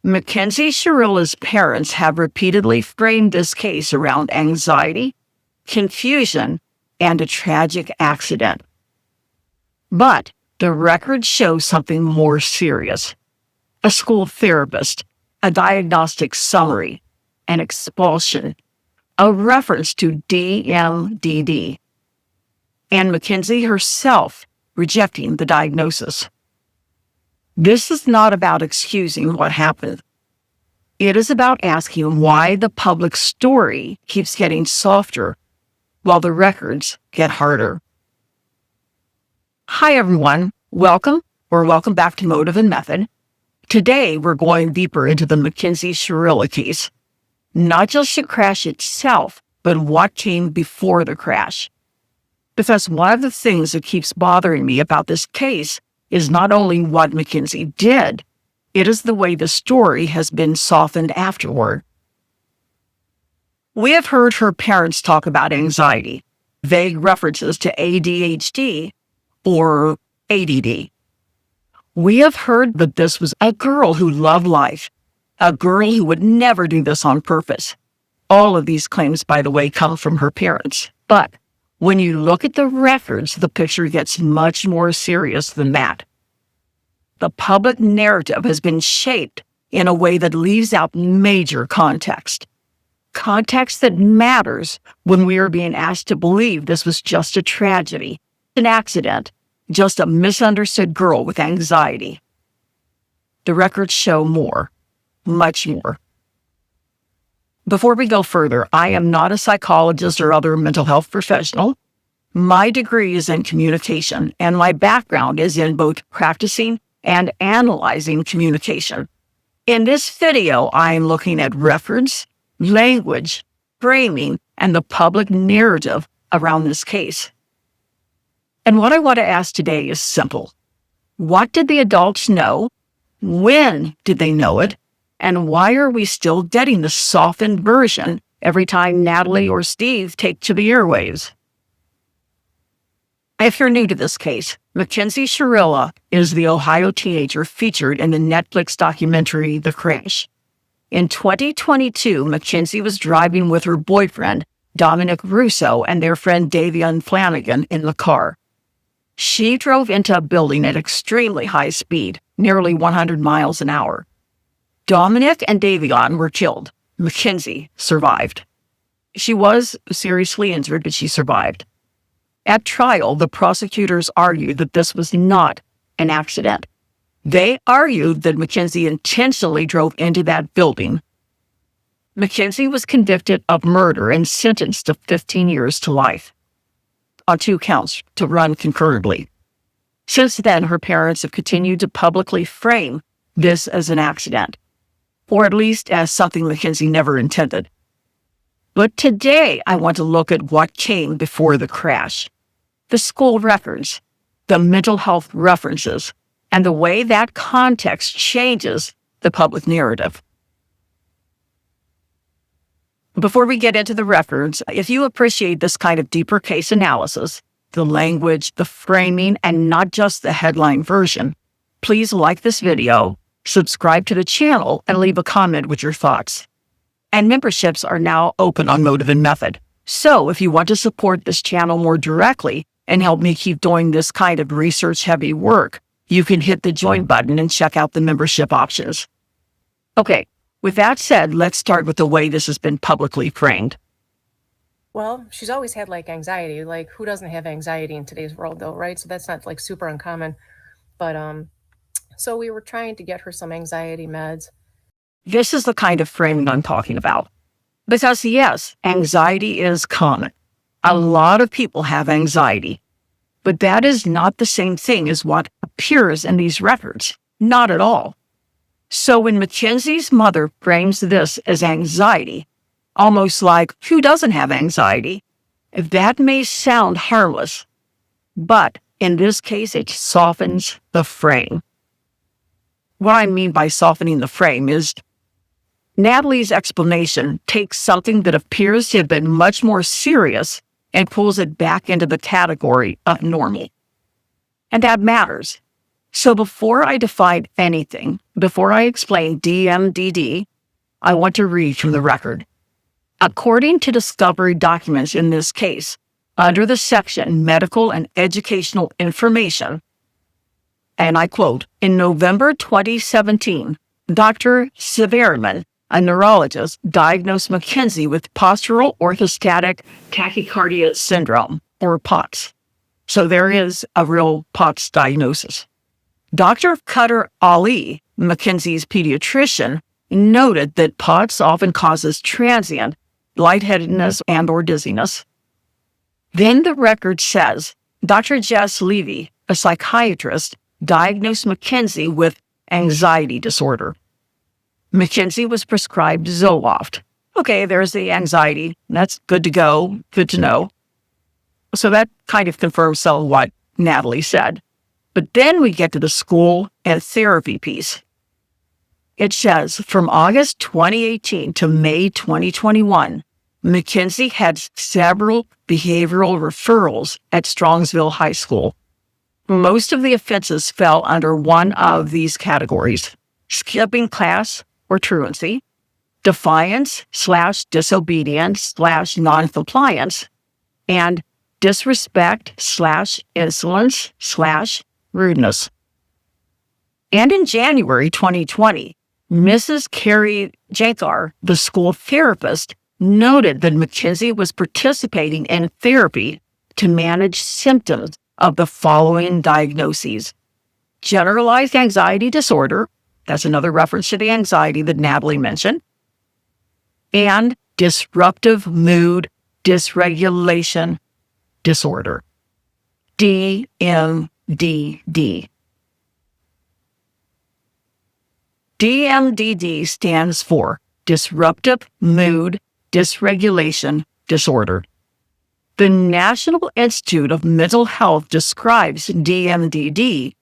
Mackenzie Shirilla's parents have repeatedly framed this case around anxiety, confusion, and a tragic accident. But the records show something more serious. A school therapist, a diagnostic summary, an expulsion, a reference to DMDD, and Mackenzie herself rejecting the diagnosis. This is not about excusing what happened. It is about asking why the public story keeps getting softer while the records get harder. Hi, everyone. Welcome back to Motive and Method. Today, we're going deeper into the Mackenzie Shirilla case. Not just the crash itself, but what came before the crash. Because one of the things that keeps bothering me about this case is not only what Mackenzie did, it is the way the story has been softened afterward. We have heard her parents talk about anxiety, vague references to ADHD or ADD. We have heard that this was a girl who loved life, a girl who would never do this on purpose. All of these claims, by the way, come from her parents. But when you look at the records, the picture gets much more serious than that. The public narrative has been shaped in a way that leaves out major context. Context that matters when we are being asked to believe this was just a tragedy, an accident, just a misunderstood girl with anxiety. The records show more, much more. Before we go further, I am not a psychologist or other mental health professional. My degree is in communication, and my background is in both practicing and analyzing communication. In this video, I am looking at records, language, framing, and the public narrative around this case. And what I want to ask today is simple. What did the adults know? When did they know it? And why are we still getting the softened version every time Natalie or Steve take to the airwaves? If you're new to this case, Mackenzie Shirilla is the Ohio teenager featured in the Netflix documentary The Crash. In 2022, Mackenzie was driving with her boyfriend, Dominic Russo, and their friend Davion Flanagan in the car. She drove into a building at extremely high speed, nearly 100 miles an hour. Dominic and Davion were killed. Mackenzie survived. She was seriously injured, but she survived. At trial, the prosecutors argued that this was not an accident. They argued that Mackenzie intentionally drove into that building. Mackenzie was convicted of murder and sentenced to 15 years to life, on 2 counts to run concurrently. Since then, her parents have continued to publicly frame this as an accident, or at least as something Mackenzie never intended. But today, I want to look at what came before the crash. The school records, the mental health references, and the way that context changes the public narrative. Before we get into the records, if you appreciate this kind of deeper case analysis, the language, the framing, and not just the headline version, please like this video, subscribe to the channel, and leave a comment with your thoughts. And memberships are now open on Motive and Method. So if you want to support this channel more directly and help me keep doing this kind of research-heavy work, you can hit the join button and check out the membership options. Okay, with that said, let's start with the way this has been publicly framed. Well, she's always had anxiety. Who doesn't have anxiety in today's world though, right? So that's not super uncommon. But so we were trying to get her some anxiety meds. This is the kind of framing I'm talking about. Because yes, anxiety is common. A lot of people have anxiety. But that is not the same thing as what appears in these records. Not at all. So when Mackenzie's mother frames this as anxiety, almost like, who doesn't have anxiety? That may sound harmless, but in this case, it softens the frame. What I mean by softening the frame is Natalie's explanation takes something that appears to have been much more serious and pulls it back into the category of normal. And that matters. So before I define anything, before I explain DMDD, I want to read from the record. According to discovery documents in this case, under the section Medical and Educational Information, and I quote, in November 2017, Dr. Severman, a neurologist, diagnosed Mackenzie with postural orthostatic tachycardia syndrome, or POTS. So there is a real POTS diagnosis. Dr. Qatar Ali, Mackenzie's pediatrician, noted that POTS often causes transient lightheadedness and or dizziness. Then the record says Dr. Jess Levy, a psychiatrist, diagnosed Mackenzie with anxiety disorder. Mackenzie was prescribed Zoloft. Okay, there's the anxiety. That's good to go, good to know. So that kind of confirms some of what Natalie said. But then we get to the school and therapy piece. It says, from August 2018 to May 2021, Mackenzie had several behavioral referrals at Strongsville High School. Most of the offenses fell under one of these categories: skipping class or truancy, defiance/disobedience/noncompliance, and disrespect/insolence/rudeness. And in January 2020, Mrs. Carrie Jankar, the school therapist, noted that Mackenzie was participating in therapy to manage symptoms of the following diagnoses: generalized anxiety disorder, that's another reference to the anxiety that Natalie mentioned, and disruptive mood dysregulation disorder, DMDD. DMDD stands for Disruptive Mood Dysregulation Disorder. The National Institute of Mental Health describes DMDD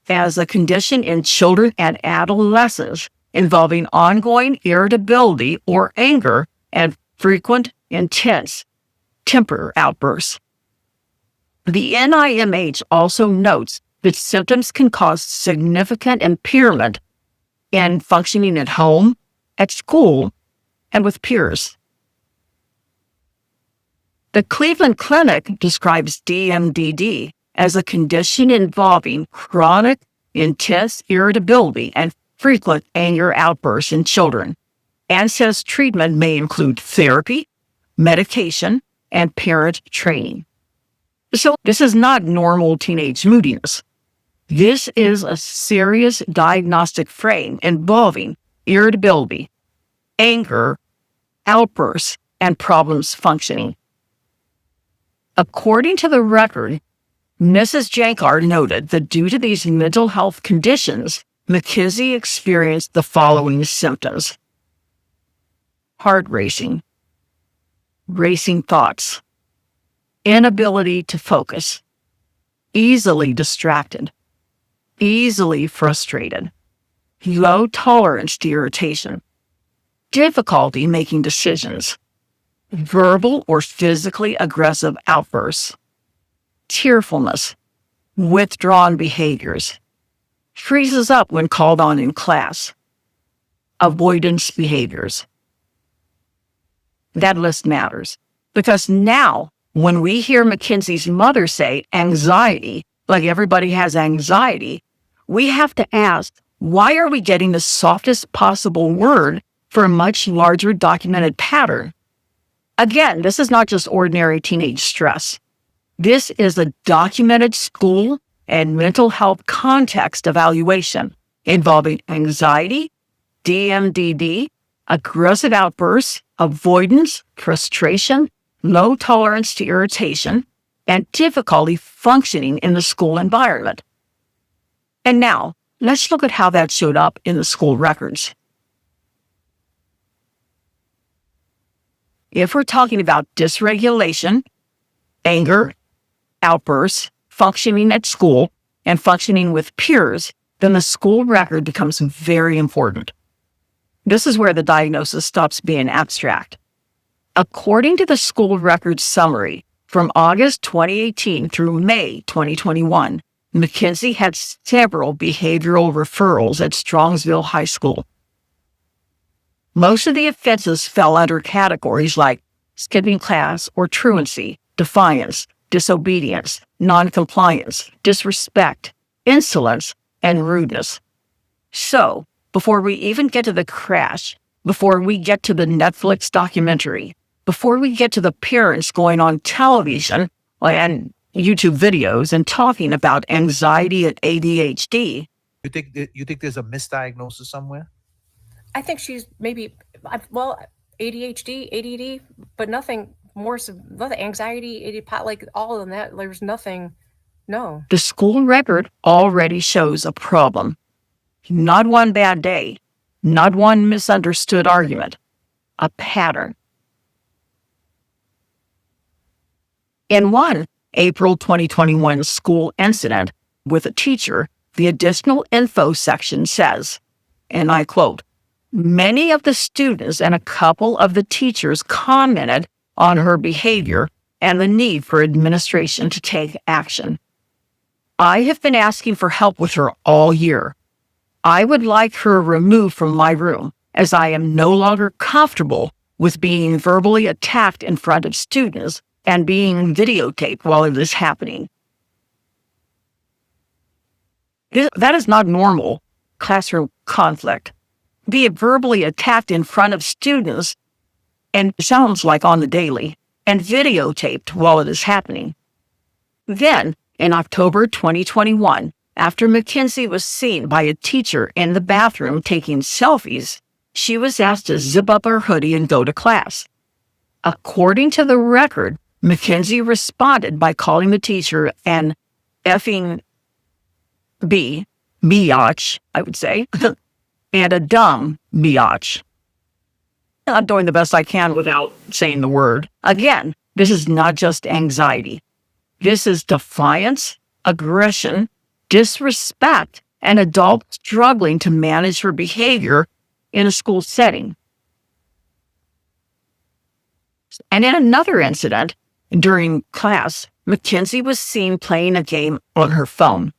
as a condition in children and adolescents involving ongoing irritability or anger and frequent, intense temper outbursts. The NIMH also notes that symptoms can cause significant impairment in functioning at home, at school, and with peers. The Cleveland Clinic describes DMDD as a condition involving chronic, intense irritability and frequent anger outbursts in children, and says treatment may include therapy, medication, and parent training. So this is not normal teenage moodiness. This is a serious diagnostic frame involving irritability, anger, outbursts, and problems functioning. According to the record, Mrs. Jankar noted that due to these mental health conditions, Mackenzie experienced the following symptoms: heart racing, racing thoughts, inability to focus, easily distracted, easily frustrated, low tolerance to irritation, difficulty making decisions, verbal or physically aggressive outbursts, tearfulness, withdrawn behaviors, freezes up when called on in class, avoidance behaviors. That list matters because now when we hear Mackenzie's mother say anxiety, like everybody has anxiety, we have to ask, why are we getting the softest possible word for a much larger documented pattern? Again, this is not just ordinary teenage stress. This is a documented school and mental health context evaluation involving anxiety, DMDD, aggressive outbursts, avoidance, frustration, low tolerance to irritation, and difficulty functioning in the school environment. And now, let's look at how that showed up in the school records. If we're talking about dysregulation, anger, outbursts, functioning at school, and functioning with peers, then the school record becomes very important. This is where the diagnosis stops being abstract. According to the school record summary, from August 2018 through May 2021, Mackenzie had several behavioral referrals at Strongsville High School. Most of the offenses fell under categories like skipping class or truancy, defiance, disobedience, noncompliance, disrespect, insolence, and rudeness. So, before we even get to the crash, before we get to the Netflix documentary, before we get to the parents going on television and YouTube videos and talking about anxiety and ADHD. You think there's a misdiagnosis somewhere? I think she's maybe, ADHD, ADD, but nothing more, nothing, anxiety, ADD, like all of that. There's nothing, no. The school record already shows a problem. Not one bad day, not one misunderstood argument, a pattern. In one April 2021 school incident with a teacher, the additional info section says, and I quote, "Many of the students and a couple of the teachers commented on her behavior and the need for administration to take action. I have been asking for help with her all year. I would like her removed from my room as I am no longer comfortable with being verbally attacked in front of students and being videotaped while it is happening." That is not normal classroom conflict. Be verbally attacked in front of students, and it sounds like on the daily, and videotaped while it is happening. Then, in October 2021, after Mackenzie was seen by a teacher in the bathroom taking selfies, she was asked to zip up her hoodie and go to class. According to the record, Mackenzie responded by calling the teacher an effing biatch, I would say, and a dumb biatch. I'm doing the best I can without saying the word. Again, this is not just anxiety. This is defiance, aggression, disrespect, and adults struggling to manage her behavior in a school setting. And in another incident, during class, Mackenzie was seen playing a game on her phone.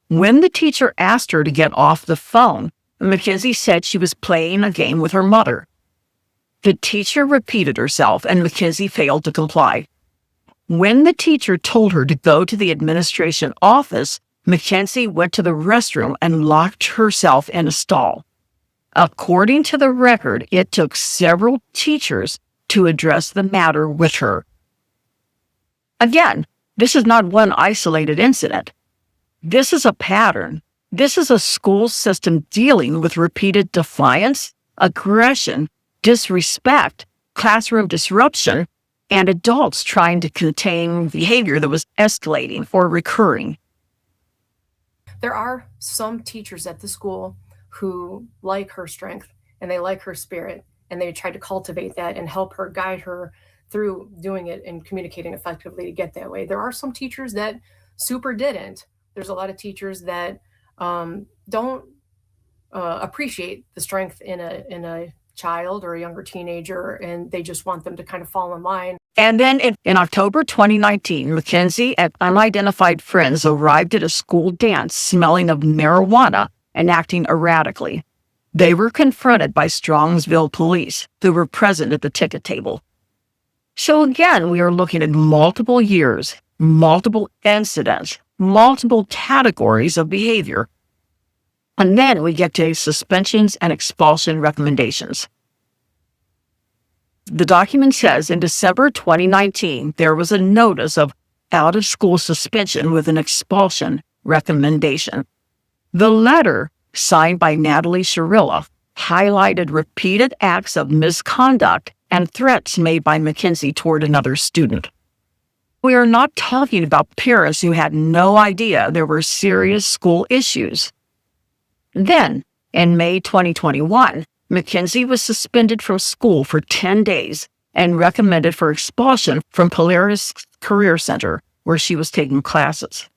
When the teacher asked her to get off the phone, Mackenzie said she was playing a game with her mother. The teacher repeated herself, and Mackenzie failed to comply. When the teacher told her to go to the administration office, Mackenzie went to the restroom and locked herself in a stall. According to the record, it took several teachers to address the matter with her. Again, this is not one isolated incident. This is a pattern. This is a school system dealing with repeated defiance, aggression, disrespect, classroom disruption, and adults trying to contain behavior that was escalating or recurring. There are some teachers at the school who like her strength and they like her spirit, and they try to cultivate that and help her, guide her through doing it and communicating effectively to get that way. There are some teachers that super didn't. There's a lot of teachers that don't appreciate the strength in a child or a younger teenager, and they just want them to kind of fall in line. And then in October 2019, Mackenzie and unidentified friends arrived at a school dance smelling of marijuana and acting erratically. They were confronted by Strongsville police, who were present at the ticket table. So again, we are looking at multiple years, multiple incidents, multiple categories of behavior. And then we get to suspensions and expulsion recommendations. The document says in December 2019, there was a notice of out-of-school suspension with an expulsion recommendation. The letter, signed by Mackenzie Shirilla, highlighted repeated acts of misconduct and threats made by Mackenzie toward another student. We are not talking about parents who had no idea there were serious school issues. Then, in May 2021, Mackenzie was suspended from school for 10 days and recommended for expulsion from Polaris Career Center, where she was taking classes.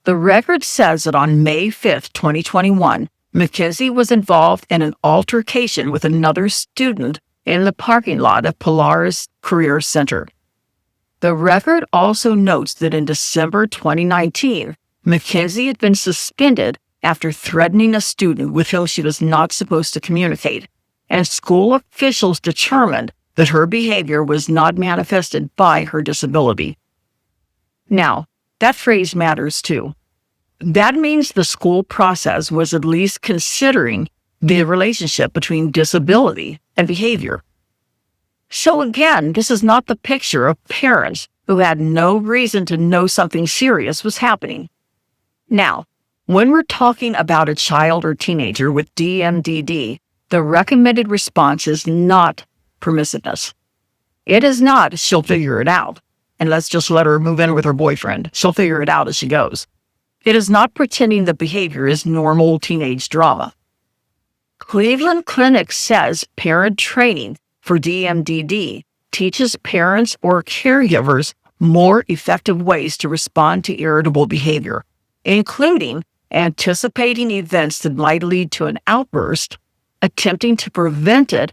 The record says that on May 5, 2021, Mackenzie was involved in an altercation with another student in the parking lot of Polaris Career Center. The record also notes that in December 2019, Mackenzie had been suspended after threatening a student with whom she was not supposed to communicate, and school officials determined that her behavior was not manifested by her disability. Now, that phrase matters too. That means the school process was at least considering the relationship between disability and behavior. So again, this is not the picture of parents who had no reason to know something serious was happening. Now, when we're talking about a child or teenager with DMDD, the recommended response is not permissiveness. It is not, she'll figure it out, and let's just let her move in with her boyfriend. She'll figure it out as she goes. It is not pretending the behavior is normal teenage drama. Cleveland Clinic says parent training for DMDD teaches parents or caregivers more effective ways to respond to irritable behavior, including anticipating events that might lead to an outburst, attempting to prevent it,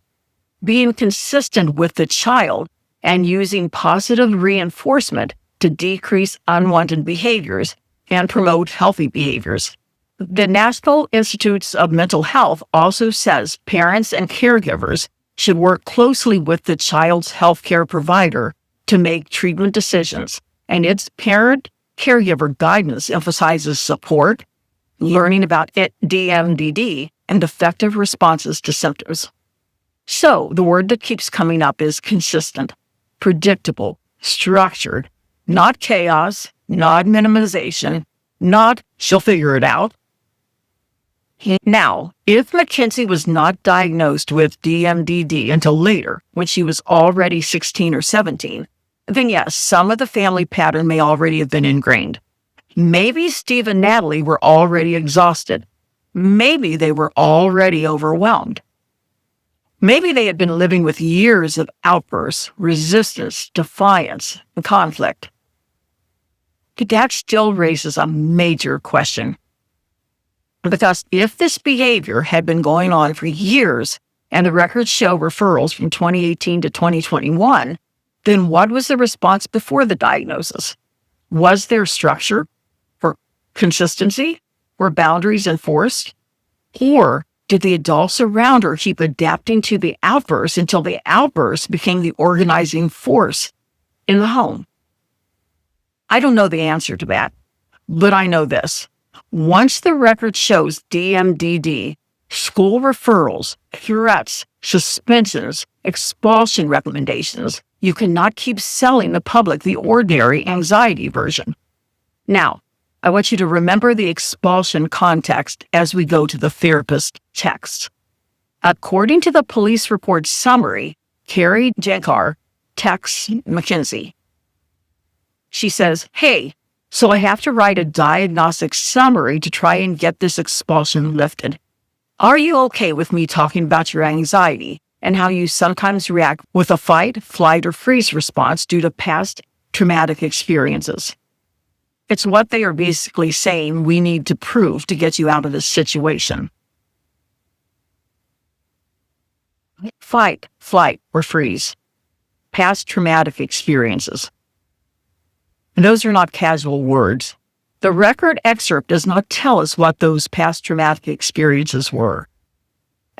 being consistent with the child, and using positive reinforcement to decrease unwanted behaviors and promote healthy behaviors. The National Institutes of Mental Health also says parents and caregivers should work closely with the child's healthcare provider to make treatment decisions, and its parent-caregiver guidance emphasizes support, learning about DMDD, and effective responses to symptoms. So, the word that keeps coming up is consistent, predictable, structured, not chaos, not minimization, not she'll figure it out. Now, if Mackenzie was not diagnosed with DMDD until later, when she was already 16 or 17, then yes, some of the family pattern may already have been ingrained. Maybe Steve and Natalie were already exhausted. Maybe they were already overwhelmed. Maybe they had been living with years of outbursts, resistance, defiance, and conflict. But that still raises a major question. Because if this behavior had been going on for years and the records show referrals from 2018 to 2021, then what was the response before the diagnosis? Was there structure or consistency? Were boundaries enforced? Or did the adults around her keep adapting to the outbursts until the outburst became the organizing force in the home? I don't know the answer to that, but I know this. Once the record shows DMDD, school referrals, threats, suspensions, expulsion recommendations, you cannot keep selling the public the ordinary anxiety version. Now, I want you to remember the expulsion context as we go to the therapist text. According to the police report summary, Carrie Jankar texts Mackenzie. She says, "Hey, so I have to write a diagnostic summary to try and get this expulsion lifted. Are you okay with me talking about your anxiety and how you sometimes react with a fight, flight, or freeze response due to past traumatic experiences?" It's what they are basically saying we need to prove to get you out of this situation. Fight, flight, or freeze. Past traumatic experiences. And those are not casual words. The record excerpt does not tell us what those past traumatic experiences were.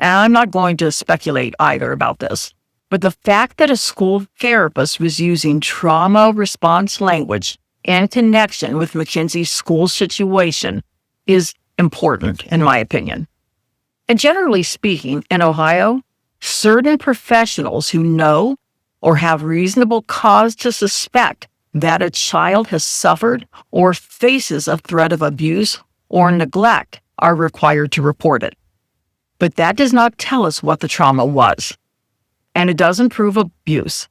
And I'm not going to speculate either about this. But the fact that a school therapist was using trauma response language in connection with Mackenzie's school situation is important, in my opinion. And generally speaking, in Ohio, certain professionals who know or have reasonable cause to suspect that a child has suffered or faces a threat of abuse or neglect are required to report it. But that does not tell us what the trauma was. And it doesn't prove abuse.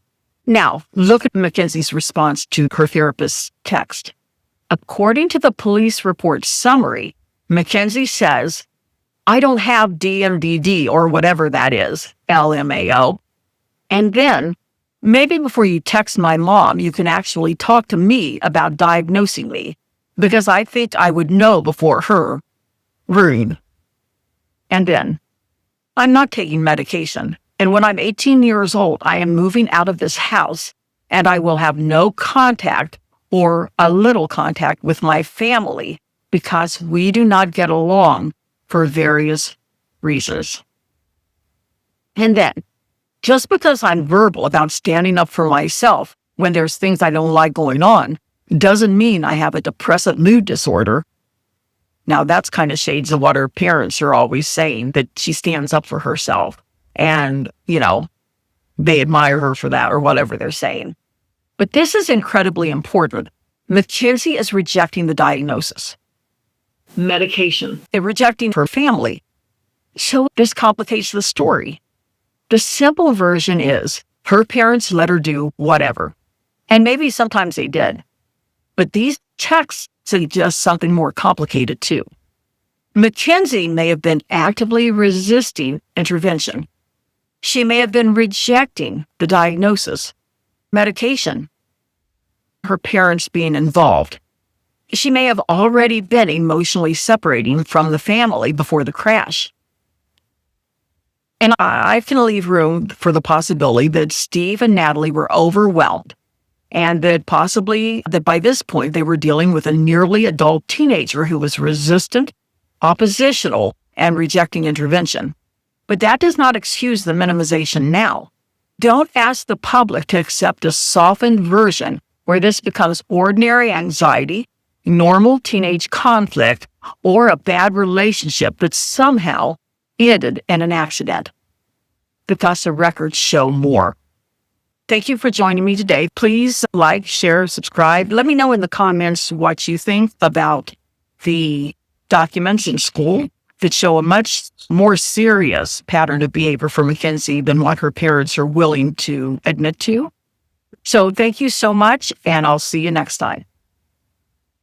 Now, look at Mackenzie's response to her therapist's text. According to the police report summary, Mackenzie says, "I don't have DMDD or whatever that is, LMAO. And then, maybe before you text my mom, you can actually talk to me about diagnosing me, because I think I would know before her. Rude." And then, "I'm not taking medication. And when I'm 18 years old, I am moving out of this house and I will have no contact or a little contact with my family because we do not get along for various reasons. And then, just because I'm verbal about standing up for myself when there's things I don't like going on, doesn't mean I have a depressive mood disorder. Now, that's kind of shades of what her parents are always saying, that she stands up for herself. And, they admire her for that or whatever they're saying. But this is incredibly important. Mackenzie is rejecting the diagnosis. Medication. They're rejecting her family. So this complicates the story. The simple version is her parents let her do whatever. And maybe sometimes they did. But these texts suggest something more complicated too. Mackenzie may have been actively resisting intervention. She may have been rejecting the diagnosis, medication, her parents being involved. She may have already been emotionally separating from the family before the crash. And I can leave room for the possibility that Steve and Natalie were overwhelmed, and that possibly that by this point they were dealing with a nearly adult teenager who was resistant, oppositional, and rejecting intervention. But that does not excuse the minimization now. Don't ask the public to accept a softened version where this becomes ordinary anxiety, normal teenage conflict, or a bad relationship that somehow ended in an accident. Because the records show more. Thank you for joining me today. Please like, share, subscribe. Let me know in the comments what you think about the documents in school that show a much more serious pattern of behavior for Mackenzie than what her parents are willing to admit to. So thank you so much, and I'll see you next time.